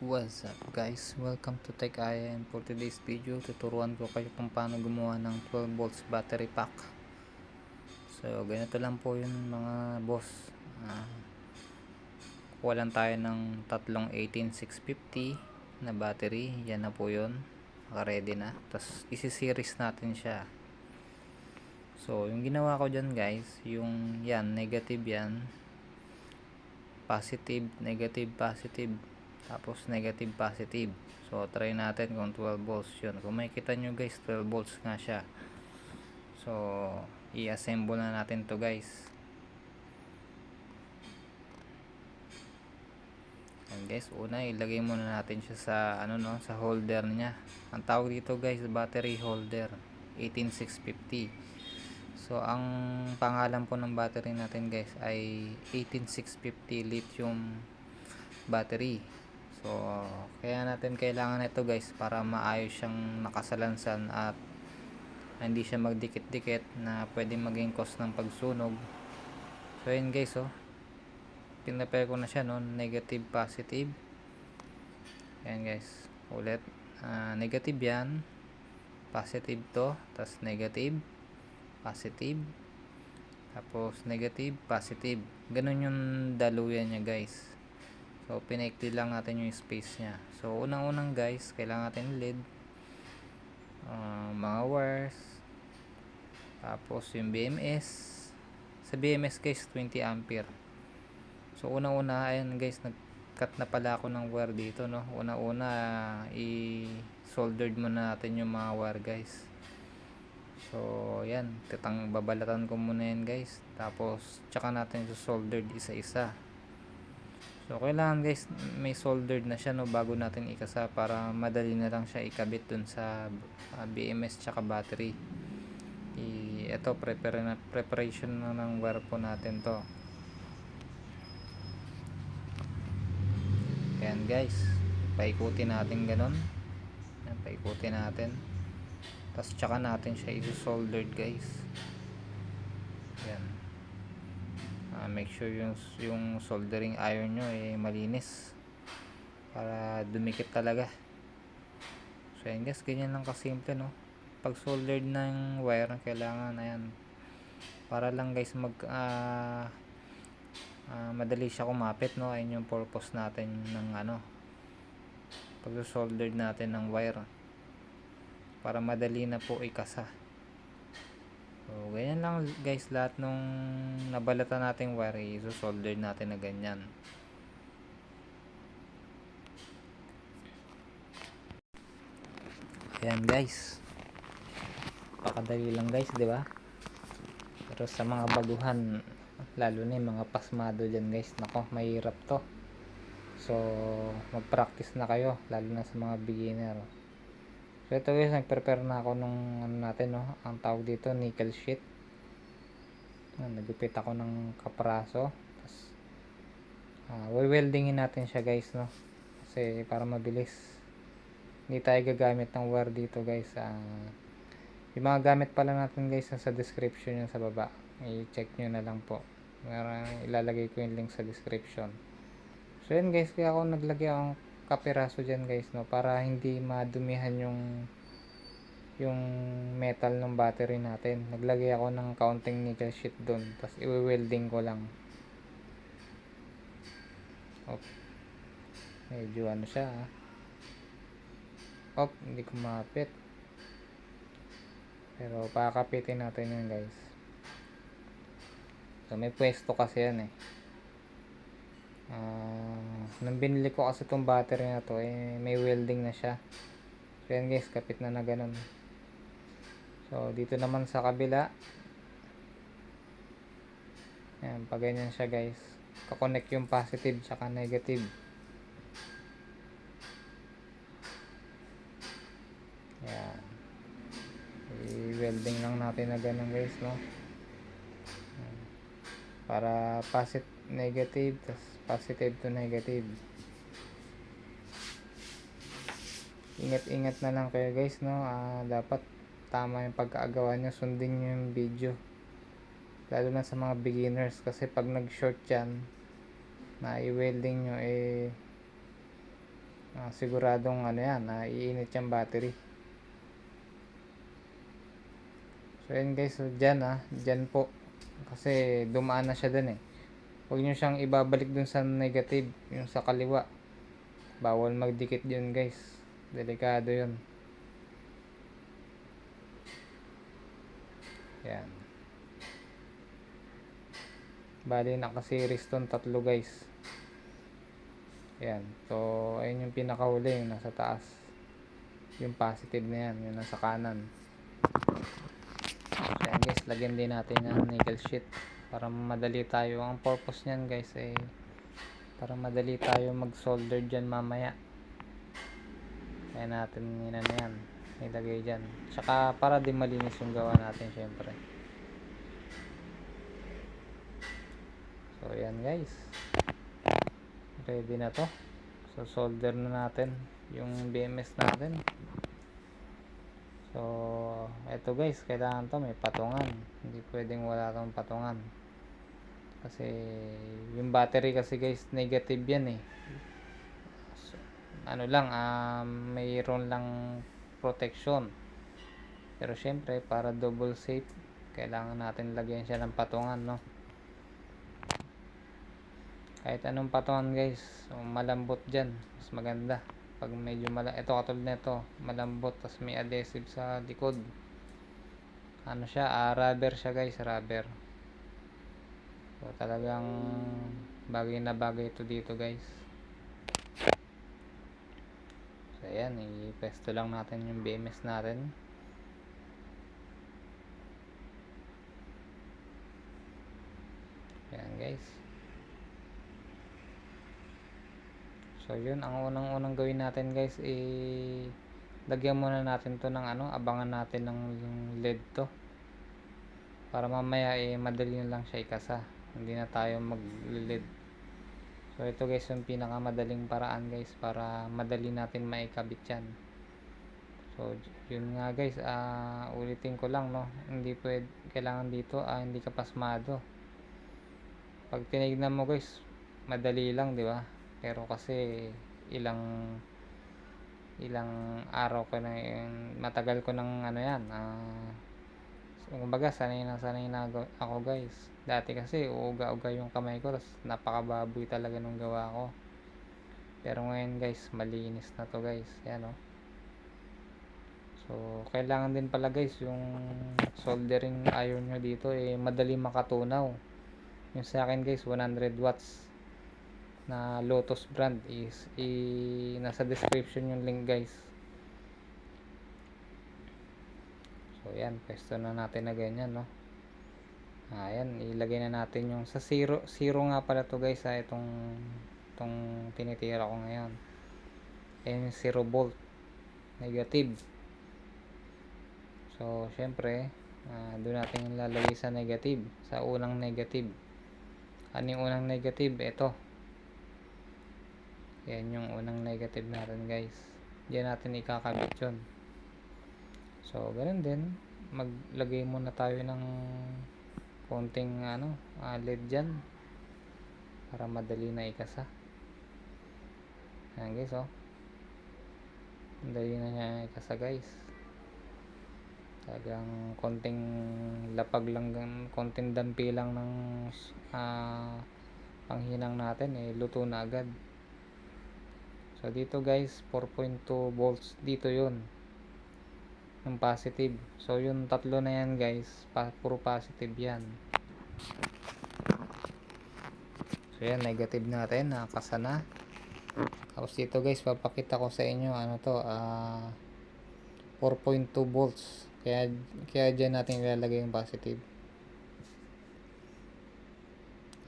What's up guys, welcome to Tech Aya, and for today's video tuturuan ko kayo kung paano gumawa ng 12 volts battery pack. So ganito lang po yun mga boss. Kuha lang tayo ng tatlong 18650 na battery. Yan na po yun, naka ready na. Tapos isi-series natin siya. So yung ginawa ko dyan guys, yung yan, negative yan, positive, negative, positive, tapos negative, positive. So try natin kung 12 volts yun. Kung makikita nyo guys, 12 volts nga siya. So i-assemble na natin to guys. And guys, una ilagay muna natin siya sa sa holder niya. Ang tawag dito guys, battery holder 18650. So ang pangalan po ng battery natin guys ay 18650 lithium battery. So kaya natin kailangan ito guys para maayos siyang nakasalansan at hindi siya magdikit-dikit na pwedeng maging cause ng pagsunog. So yun guys, pinapare ko na siya negative, positive. Ayan guys, ulit, negative yan, positive to, tas negative, positive, tapos negative, positive. Ganun yung daluyan niya guys. So pinaikli lang natin yung space nya. So unang-unang guys, kailangan natin lead, mga wires, tapos yung BMS. Sa BMS guys 20 ampere. So unang-una, ayan guys, nag-cut na pala ako ng wire dito Una-una, i-soldered muna natin yung mga wire guys. So yan, babalatan ko muna yan guys, tapos tsaka natin i-soldered isa-isa. So kailangan guys may soldered na siya bago natin ikasa, para madali na lang siya ikabit dun sa BMS tsaka battery. Ito preparation na ng wire po natin to. Ayan guys, paikutin natin ganun. Ayan, paikutin natin, tapos tsaka natin siya i-soldered guys. Ayan, make sure yung soldering iron nyo malinis para dumikit talaga. So ayan guys, ganyan lang kasimple pag soldered ng wire, kailangan ayan, para lang guys madali siya kumapit ayun yung purpose natin ng pag soldered natin ng wire, para madali na po ikasa. So ganyan lang guys, lahat nung nabalatan nating wire i-solder natin na ganyan. Ayan guys, pakadali lang guys, di ba? Pero sa mga baguhan, lalo na yung mga pasmado dyan guys, nako, mahirap to. So mag-practice na kayo, lalo na sa mga beginner. So ito guys, nag-prepare na ako nung natin ang tawag dito, nickel sheet. Nagupit ako ng kapraso, tapos weldingin natin siya guys kasi para mabilis. Hindi tayo gagamit ng wire dito guys. Yung mga gamit pala natin guys sa description yun sa baba, i-check nyo na lang po. Ilalagay ko yung link sa description. So yun guys, kaya ako naglagay akong kapiraso dyan guys para hindi madumihan yung metal ng battery natin. Naglagay ako ng counting nickel sheet doon, tapos i-welding ko lang. Medyo siya hindi kumapit, pero pakapitin natin yun guys. So may pwesto kasi yan nung binili ko kasi itong battery na to may welding na siya. So yan guys, kapit na ganun. So dito naman sa kabila, yan, pag ganyan siya guys, kakonect yung positive tsaka negative. Yan, i-welding lang natin na ganun guys para positive, negative, tas positive to negative. Ingat-ingat na lang kayo guys dapat tama yung pagkaagawa nyo, sundin nyo yung video, lalo na sa mga beginners, kasi pag nag short yan na i-welding nyo siguradong ano yan, iinit yung battery. So yan guys, so dyan po, kasi dumaan na siya dun eh. Huwag nyo siyang ibabalik dun sa negative, yung sa kaliwa. Bawal magdikit yun guys, delikado yun. Yan, bali naka-series tong tatlo guys. Yan, so ayun yung pinakahuli, yung nasa taas, yung positive na yan, yung nasa kanan. So yan guys, lagyan din natin ng nickel sheet para madali tayo. Ang purpose nyan guys ay para madali tayo mag solder dyan mamaya. Kaya natin yan ilagay dyan, tsaka para di malinis yung gawa natin syempre. So yan guys, ready na to. So solder na natin yung BMS natin. So eto guys, kailangan to may patungan, hindi pwedeng wala tong patungan, kasi yung battery kasi guys negative yan eh. So, ano lang, mayroon lang protection, pero syempre para double safe kailangan natin lagyan siya ng patungan, no? Kahit anong patungan guys, so, malambot dyan mas maganda. Pag medyo ito katulad nito malambot, tas may adhesive sa likod, ano siya, rubber siya guys, rubber. So talagang bagay na bagay ito dito guys. So ayan, i-pesto lang natin yung BMS natin. Ayan guys. So yun, ang unang gawin natin guys, lagyan muna natin to ng abangan natin ng LED to, para mamaya madali na lang siya ikasa, hindi na tayo mag-LED. So ito guys yung pinakamadaling paraan guys para madali natin maikabit yan. So yun nga guys, ulitin ko lang, no, hindi kailangan dito hindi ka pasmado. Pag tinignan mo guys, madali lang, di ba? Pero kasi ilang araw ko na yun, matagal ko ng yan, kumbaga sanay na ako guys. Dati kasi uuga-uga yung kamay ko, tapos napakababoy talaga nung gawa ko. Pero ngayon guys, malinis na to guys. Yan o. So kailangan din pala guys yung soldering iron nyo dito madali makatunaw. Yung sa akin guys 100 watts na Lotus brand is nasa description yung link guys. So yan, pesto na natin na ganyan, no. Ayan, ilagay na natin yung sa zero nga pala to guys, itong tinitira ko ngayon. Ayan yung 0 volt negative. So syempre doon natin lalagay sa negative, sa unang negative. Ano yung unang negative? Ito. Yan yung unang negative natin guys, diyan natin ikakabit yun. So ganun din, maglagay muna tayo ng konting LED dyan para madali na ikasa. Ayan guys, madali na niya ikasa guys. Talagang konting lapag lang, konting dampi lang ng panghinang natin luto na agad. So dito guys 4.2 volts dito yun yung positive. So yung tatlo na yan guys, puro positive yan. So yan, negative natin, nakakasa na. Tapos dito guys, papakita ko sa inyo 4.2 volts. Kaya dyan natin ilalagay yung positive.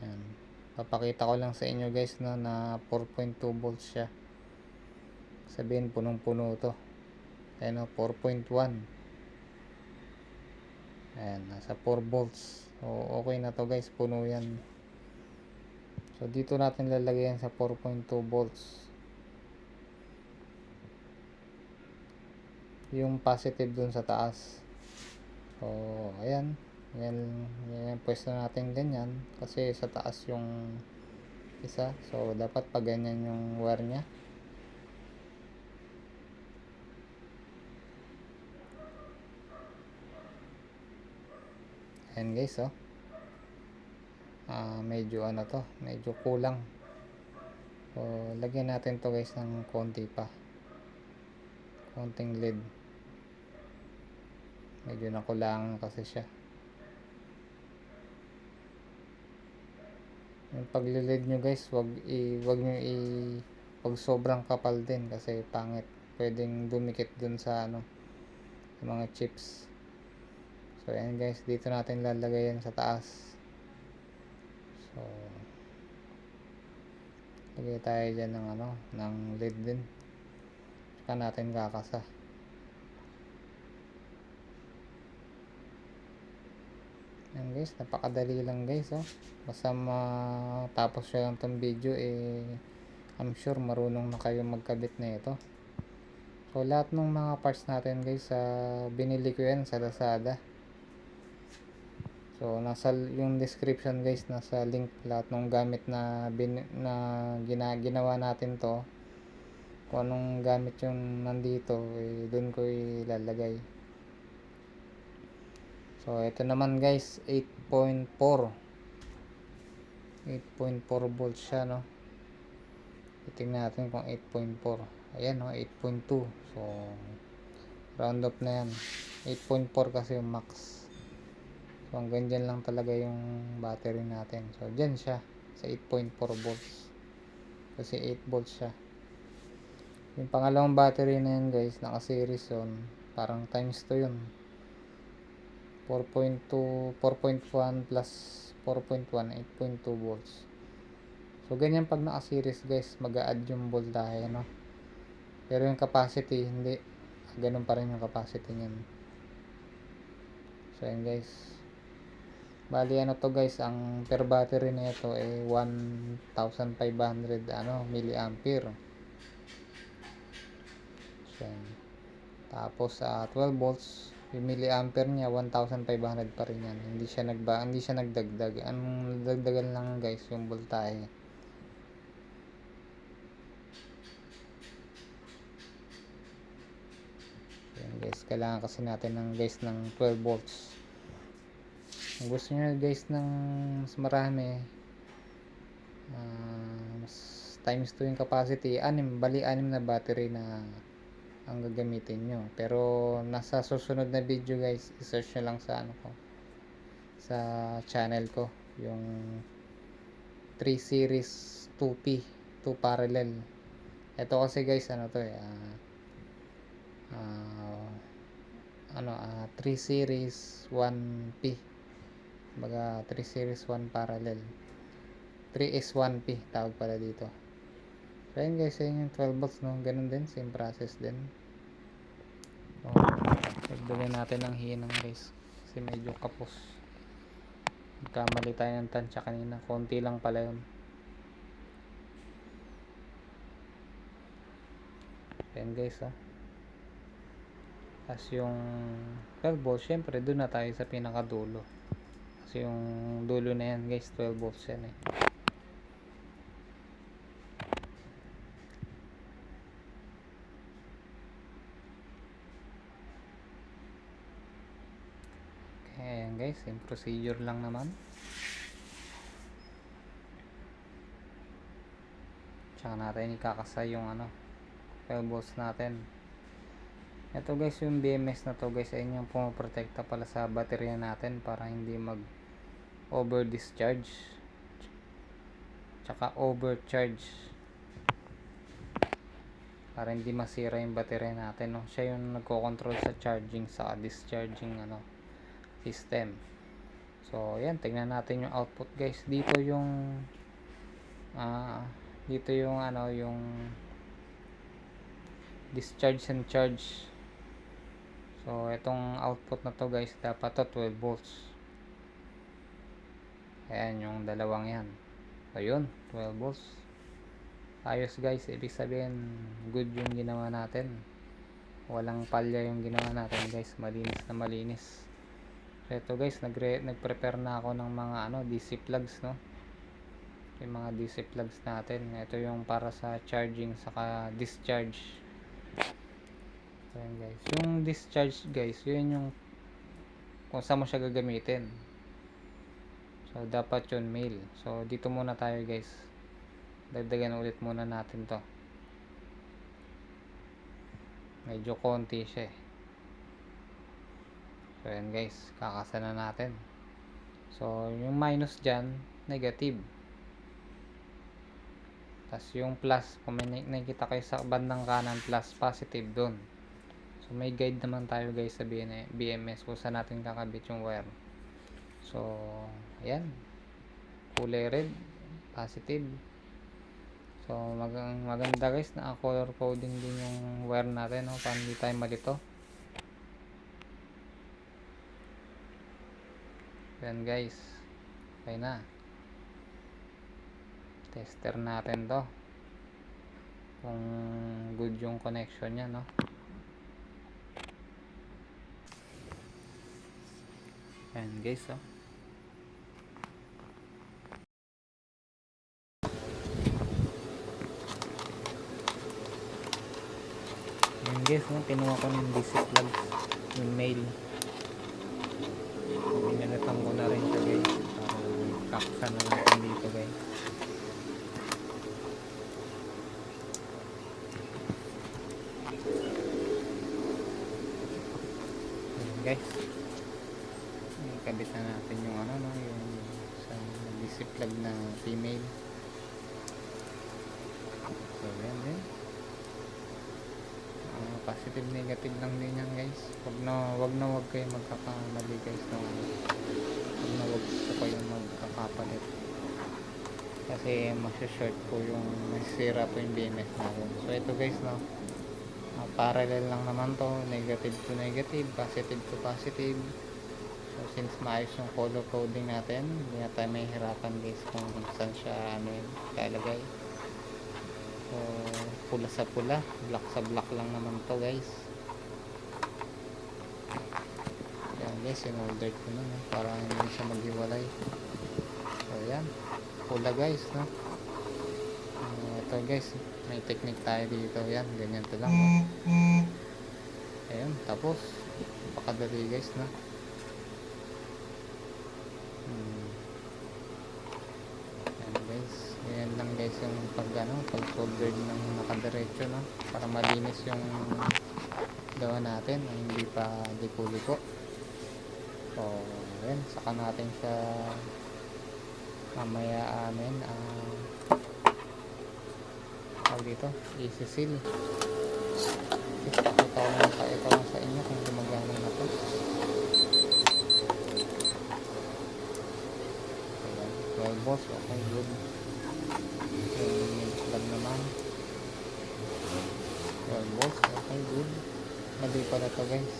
Yan. Papakita ko lang sa inyo guys, no, na 4.2 volts siya. Sabihin punong-puno to. Ayan, 4.1. Ayan, nasa 4 volts. So okay na to guys, puno yan. So dito natin lalagay yan sa 4.2 volts. Yung positive dun sa taas. So ayan, yan pwesto natin ganyan, kasi sa taas yung isa. So dapat pag ganyan yung wire nya. Ayan guys, oh. Medyo ano to, medyo kulang. So lagyan natin to guys ng konti pa, konting LED. Medyo nakulangan kasi siya. Yung pag-LED nyo guys, wag sobrang kapal din kasi pangit. Pwedeng dumikit dun sa ano, sa mga chips. So ayan guys, dito natin lalagay yan sa taas. So lagay tayo dyan ng ano, ng LED din. Saka natin kakasa. Yan guys, napakadali lang guys, oh. Basta matapos nyo lang tong video, I'm sure marunong na kayo magkabit na ito. So lahat ng mga parts natin guys, binili ko yan sa Lazada. So nasa yung description guys, nasa link lahat ng gamit na ginawa natin to. Kung anong gamit yung nandito, doon ko ilalagay. So ito naman guys, 8.4 volts siya, no. Titingnan natin kung 8.4. Ayan, no, 8.2. So round up na yan. 8.4 kasi yung max. So hanggang dyan lang talaga yung battery natin. So dyan siya sa 8.4 volts kasi 8 volts siya. Yung pangalawang battery na yan guys, naka series yun, parang times 2 yun. 4.2, 4.1 plus 4.1, 8.2 volts. So ganyan pag naka-series guys, mag-a-add yung voltahe, no. Pero yung capacity hindi, ganun pa rin yung capacity niyan. So yan guys, bali ano to guys, ang per battery na ito 1,500 milliampere. So yan. Tapos 12 volts, yung milliampere niya 1,500 pa rin yan. Hindi siya nagdagdag. Ang dagdagan lang guys yung voltahe. Yan guys, kailangan kasi natin ng 12 volts. Kung gusto niyo guys ng mas marami, mas times 2 yung capacity, 6 na battery na ang gagamitin nyo. Pero nasa susunod na video guys, i-search nyo lang sa ano ko, sa channel ko, yung 3 series 2P 2 parallel. Ito kasi guys, ano to 3 series 1P, baga 3 series 1 parallel, 3S1P tawag pala dito. So yun guys, yun yung 12 volts, no? Ganun din, same process din. So nagdagay natin ng hinang guys kasi medyo kapos. Nagkamali tayo ng tansya kanina, konti lang pala yun. Yan guys, as yung 12 volts, syempre doon na tayo sa pinakadulo kasi yung dulo na yan guys, 12 volts yan Ayan guys, yung procedure lang naman. Tsaka natin ikakasa yung 12 volts natin. Ito guys, yung BMS na to guys, ayun yung pumoprotekta pala sa baterya natin para hindi mag over discharge tsaka overcharge, para hindi masira yung baterya natin, no? Siya yung nagko-control sa charging sa discharging system. So yan, tingnan natin yung output guys. Dito yung yung discharge and charge. So itong output na to guys, dapat to 12 volts. Ayan yung dalawang yan. So yun, 12 volts. Ayos guys, ibig sabihin good yung ginawa natin. Walang palya yung ginawa natin guys, malinis na malinis. So ito guys, nag-prepare na ako ng mga DC plugs, no. Yung mga DC plugs natin. Ito yung para sa charging saka discharge. So yan guys, yung discharge guys, yun yung kung saan mo siya gagamitin. So dapat yun male. So dito muna tayo guys, dagdagan ulit muna natin to, medyo konti siya eh. So yan guys, kakasa na natin. So yung minus dyan, negative, tas yung plus, kung may nakikita kayo sa bandang kanan, plus, positive dun. So may guide naman tayo guys sa BMS kung saan natin kakabit yung wire. So ayan, kulay red, positive. So maganda guys, na color coding din yung wire natin, no? Para hindi tayo malito. Yan guys, okay na. Tester natin to kung good yung connection nya, no? Yan guys, oh. Yan guys, no? Kinuha ko ng DC plugs, yung male. Binalitan ko na rin siya guys, para kaksa na natin dito guys. Yan guys, ikabit na natin yung ano, no? Yung sa DC plug na female. So yan din, positive negative lang din yan guys. Wag kayo magkakamali guys, no? Wag po kayong magkakapalit, kasi masya-short po yung, masira po yung BMS natin. So ito guys, no, parallel lang naman to, negative to negative, positive to positive. So since maayos yung color coding natin, hindi na tayo may hirapan guys kung saan siya lalagay. So pula sa pula, black sa black lang naman to guys. Yan guys, in-order ko na, no? Para hindi siya maghiwalay. So yan, pula guys, no? Ito guys, may technique tayo dito. Yan, ganyan to lang, no? Ayun, tapos pakadali guys, no? Yan guys, ganyan lang guys yung pag solder ng nakadiretso, no? Para malinis yung gawa natin, hindi pa liko-liko. So yan, saka natin siya mamaya dito i-seal. Pakita ko lang sa inyo kung gumagana na to. Ayan, 12 volts, okay, good. Yung plug naman 12 volts, okay, good. Mali pala to guys,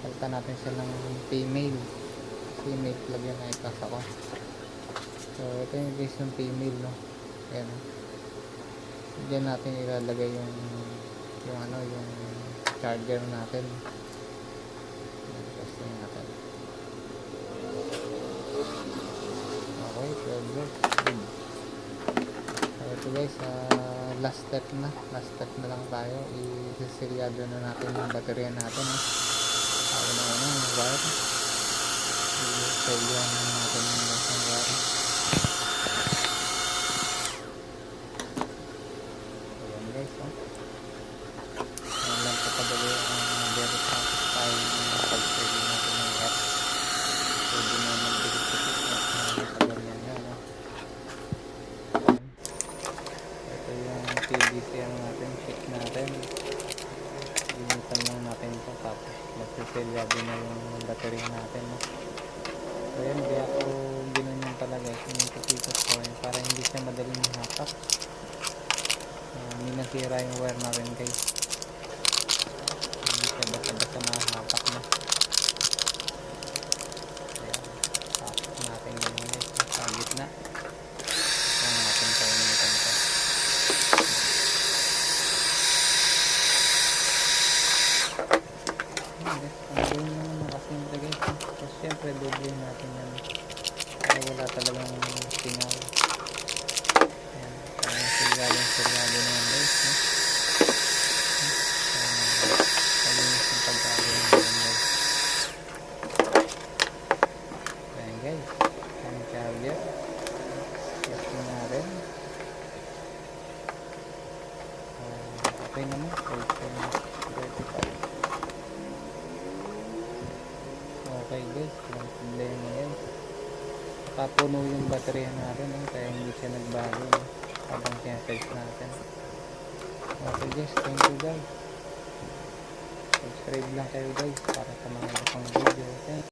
palitan natin siya ng female plug yan na ikas ako. So ito yung guys yung female, no? Ayan, diyan natin ilalagay yung charger natin. Testing natin. Okay, 12 volts, good. So ito guys, last step na lang tayo. Isisilyado na natin yung baterya natin, no? Ako na yung wire, i-selyan natin yung wire. Ayan guys, oh. Ayan lang po kadali ang very satisfying yung pag-selyan natin yung wire. Pwede mo mag-dikit-dikit sa ganyan na, no? Ito yung PDCM natin, sheet natin. Linitan lang natin ito, tapos magsiselyado na yung battery natin, no? So yan, kaya ako ginanyan talaga sinipot-ipot ko para hindi siya madaling mahapak. Hindi nasira yung wire na rin guys, hindi siya basta-basta mahapak na. Ayan, tapos natin yun guys sa gitna. Kaya natin kainitan ito. Ang gawin naman nakasimple guys, so syempre doble natin yan para wala talagang singaw. Ayan, parang silyado na yan guys, no? Palinis yung pagkagawin natin guys. Ayan guys, charger. Check na natin. Okay naman. 5.35. Okay guys, walang problema guys. Nakapuno yung baterya natin, kaya hindi siya nagbago habang sinasage natin. Okay guys, thank you guys. Subscribe lang kayo guys para sa mga ibang video. Thank you.